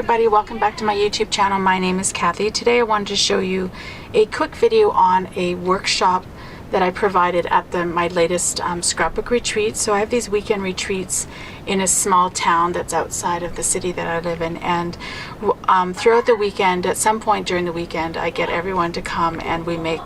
everybody, welcome back to my YouTube channel. My name is Kathy. Today I wanted to show you a quick video on a workshop that I provided at my latest scrapbook retreat. So I have these weekend retreats in a small town that's outside of the city that I live in, and throughout the weekend, at some point during the weekend, I get everyone to come and we make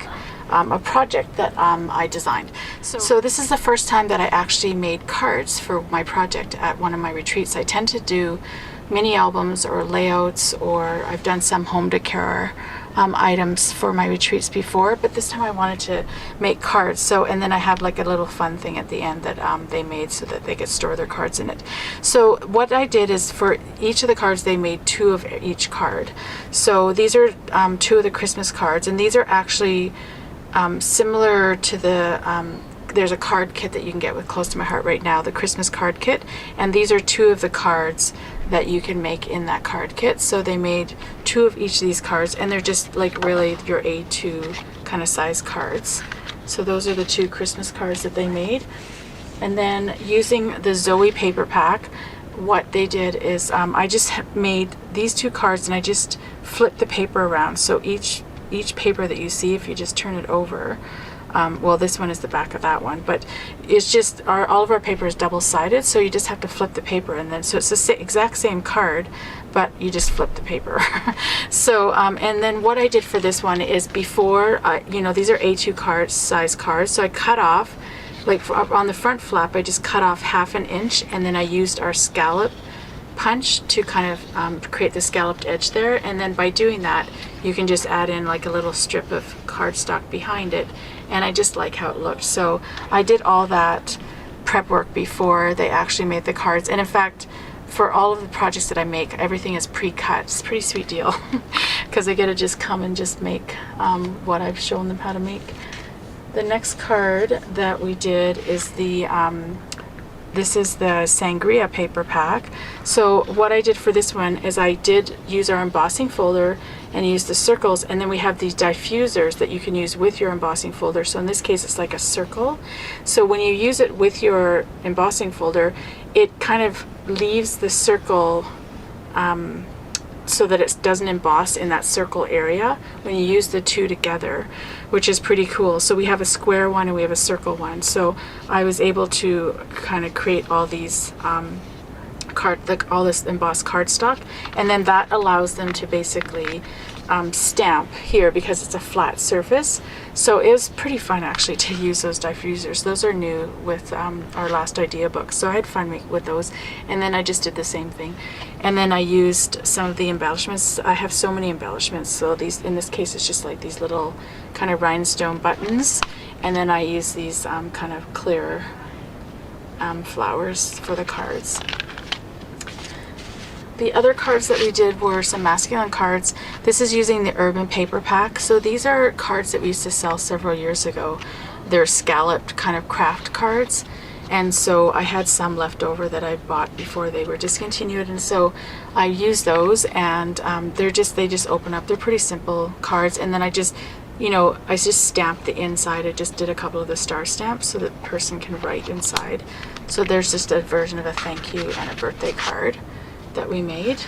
a project that I designed. So this is the first time that I actually made cards for my project at one of my retreats. I tend to do mini albums or layouts, or I've done some home decor items for my retreats before, but this time I wanted to make cards. So, and then I have like a little fun thing at the end that they made so that they could store their cards in it. So what I did is for each of the cards, they made 2 of each card. So these are 2 of the Christmas cards, and these are actually similar to the there's a card kit that you can get with Close to My Heart right now, the Christmas card kit, and these are 2 of the cards that you can make in that card kit. So they made 2 of each of these cards, and they're just like really your A2 kind of size cards. So those are the 2 Christmas cards that they made. And then using the Zoe paper pack, what they did is I just made these 2 cards and I just flipped the paper around. So each paper that you see, if you just turn it over, well, this one is the back of that one, but it's just all of our paper is double-sided, so you just have to flip the paper, and then so it's the exact same card, but you just flip the paper. So and then what I did for this one is before these are A2 size cards, so I cut off, like on the front flap, I just cut off 1/2 inch, and then I used our scallop punch to kind of create the scalloped edge there, and then by doing that you can just add in like a little strip of cardstock behind it, and I just like how it looked. So I did all that prep work before they actually made the cards, and in fact for all of the projects that I make, everything is pre-cut. It's a pretty sweet deal because they get to just come and just make what I've shown them how to make. The next card that we did is this is the Sangria paper pack. So what I did for this one is I did use our embossing folder and use the circles, and then we have these diffusers that you can use with your embossing folder. So in this case it's like a circle. So when you use it with your embossing folder, it kind of leaves the circle so that it doesn't emboss in that circle area when you use the 2 together, which is pretty cool. So we have a square one and we have a circle one. So I was able to kind of create all these all this embossed cardstock, and then that allows them to basically stamp here because it's a flat surface. So it was pretty fun actually to use those diffusers. Those are new with our last idea book, so I had fun with those. And then I just did the same thing, and then I used some of the embellishments. I have so many embellishments, so these, in this case it's just like these little kind of rhinestone buttons, and then I use these kind of clear flowers for the cards. The other cards that we did were some masculine cards. This is using the Urban paper pack. So these are cards that we used to sell several years ago. They're scalloped kind of craft cards, and so I had some left over that I bought before they were discontinued, and so I used those, and they just open up. They're pretty simple cards, and then I just stamped the inside. I just did a couple of the star stamps so that the person can write inside. So there's just a version of a thank you and a birthday card that we made.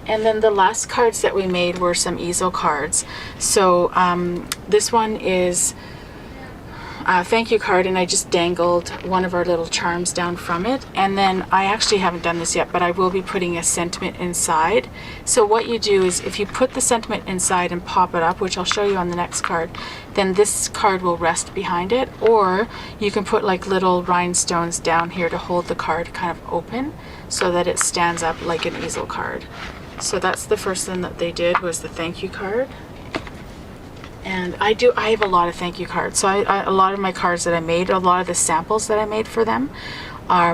And then the last cards that we made were some easel cards. So this one is a thank you card, and I just dangled one of our little charms down from it. And then I actually haven't done this yet, but I will be putting a sentiment inside. So what you do is if you put the sentiment inside and pop it up, which I'll show you on the next card, then this card will rest behind it, or you can put like little rhinestones down here to hold the card kind of open so that it stands up like an easel card. So that's the first thing that they did, was the thank you card. And I have a lot of thank you cards. So a lot of my cards that I made, a lot of the samples that I made for them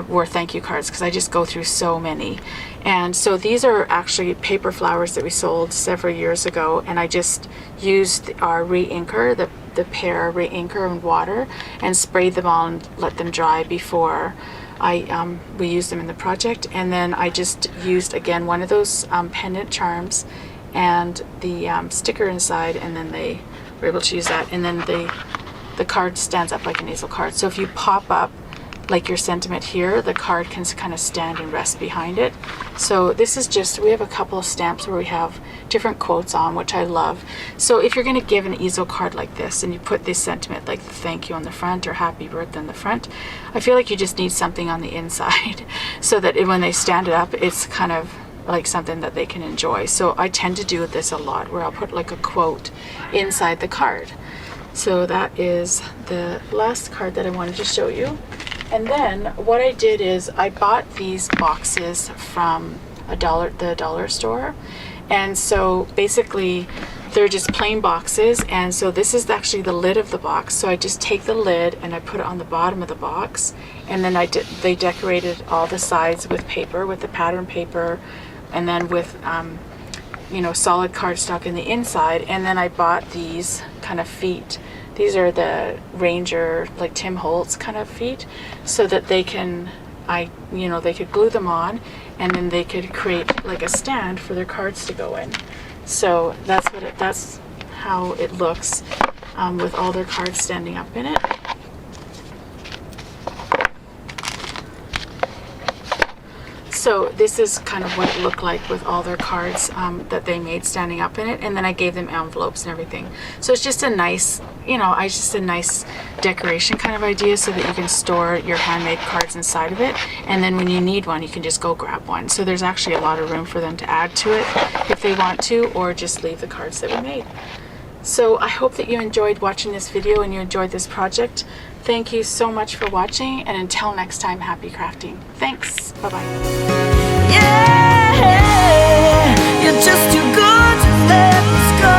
were thank you cards, because I just go through so many. And so these are actually paper flowers that we sold several years ago, and I just used our re-inker, the pear re-inker and water, and sprayed them all and let them dry before we used them in the project. And then I just used again one of those pendant charms and the sticker inside, and then they were able to use that, and then the card stands up like an easel card. So if you pop up like your sentiment here, the card can kind of stand and rest behind it. So this is just, we have a couple of stamps where we have different quotes on, which I love. So if you're going to give an easel card like this and you put this sentiment like thank you on the front or happy birthday on the front, I feel like you just need something on the inside so that when they stand it up, it's kind of like something that they can enjoy. So I tend to do this a lot, where I'll put like a quote inside the card. So that is the last card that I wanted to show you. And then what I did is I bought these boxes from the dollar store. And so basically they're just plain boxes. And so this is actually the lid of the box. So I just take the lid and I put it on the bottom of the box. And then they decorated all the sides with paper, with the pattern paper, and then with you know, solid cardstock in the inside. And then I bought these kind of feet. These are the Ranger, like Tim Holtz kind of feet, so that they can, you know, they could glue them on, and then they could create like a stand for their cards to go in. So that's how it looks with all their cards standing up in it. So this is kind of what it looked like with all their cards that they made standing up in it. And then I gave them envelopes and everything. So it's just a nice, you know, just a nice decoration kind of idea, so that you can store your handmade cards inside of it. And then when you need one, you can just go grab one. So there's actually a lot of room for them to add to it if they want to, or just leave the cards that we made. So I hope that you enjoyed watching this video and you enjoyed this project. Thank you so much for watching, and until next time, happy crafting. Thanks. Bye-bye. Yeah, you're just too good to let us go.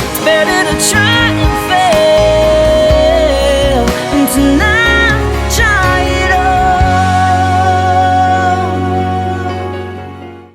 It's better to try.